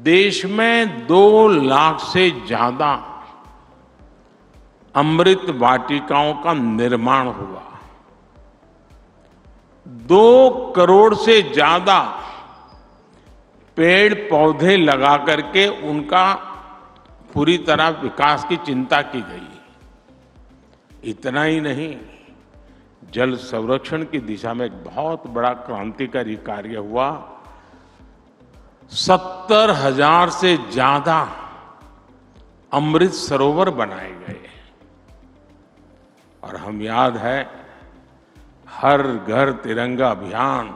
देश में 2 लाख से ज्यादा अमृत वाटिकाओं का निर्माण हुआ। 2 करोड़ से ज्यादा पेड़ पौधे लगा करके उनका पूरी तरह विकास की चिंता की गई। इतना ही नहीं, जल संरक्षण की दिशा में एक बहुत बड़ा क्रांतिकारी कार्य हुआ। 70,000 से ज्यादा अमृत सरोवर बनाए गए। और हम याद है, हर घर तिरंगा अभियान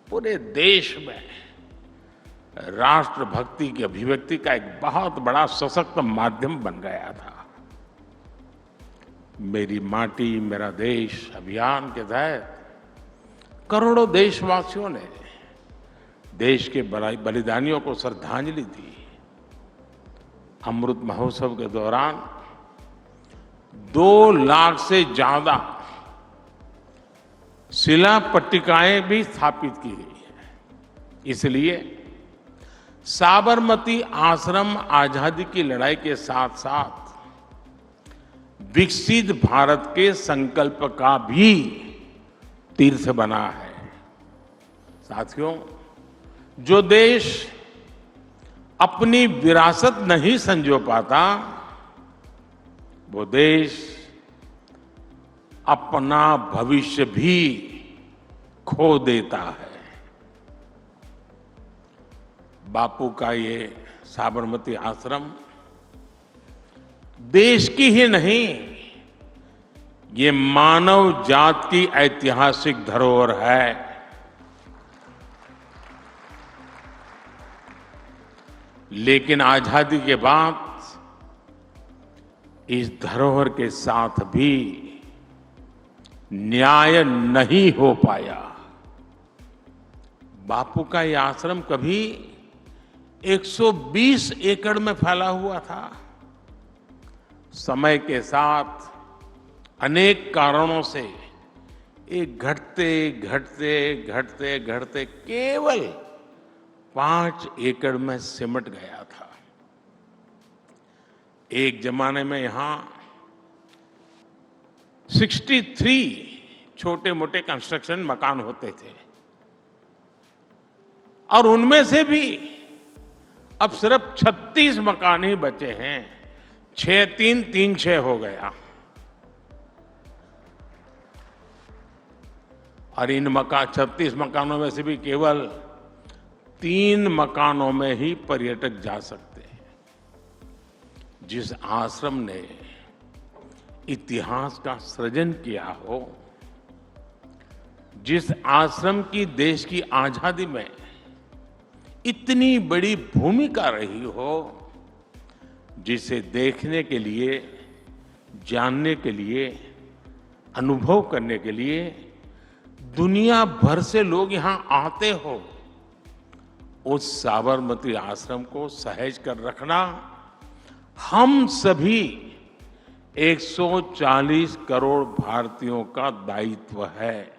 पूरे देश में राष्ट्रभक्ति की अभिव्यक्ति का एक बहुत बड़ा सशक्त माध्यम बन गया था। मेरी माटी मेरा देश अभियान के तहत करोड़ों देशवासियों ने देश के बलिदानियों को श्रद्धांजलि दी। अमृत महोत्सव के दौरान 2 लाख से ज्यादा शिला पट्टिकाएं भी स्थापित की गई हैं। इसलिए साबरमती आश्रम आजादी की लड़ाई के साथ साथ विकसित भारत के संकल्प का भी तीर्थ बना है। साथियों, जो देश अपनी विरासत नहीं संजो पाता, वो देश अपना भविष्य भी खो देता है। बापू का ये साबरमती आश्रम देश की ही नहीं, ये मानव जात की ऐतिहासिक धरोहर है। लेकिन आजादी के बाद इस धरोहर के साथ भी न्याय नहीं हो पाया। बापू का यह आश्रम कभी 120 एकड़ में फैला हुआ था। समय के साथ अनेक कारणों से एक घटते घटते घटते घटते केवल 5 एकड़ में सिमट गया था। एक जमाने में यहां 63 छोटे मोटे कंस्ट्रक्शन मकान होते थे और उनमें से भी अब सिर्फ 36 मकान ही बचे हैं। 6-3-3-6 हो गया। और इन 36 मकानों में से भी केवल 3 मकानों में ही पर्यटक जा सकते हैं। जिस आश्रम ने इतिहास का सृजन किया हो, जिस आश्रम की देश की आजादी में इतनी बड़ी भूमिका रही हो, जिसे देखने के लिए, जानने के लिए, अनुभव करने के लिए दुनिया भर से लोग यहां आते हो, उस साबरमती आश्रम को सहेज कर रखना हम सभी 140 करोड़ भारतीयों का दायित्व है।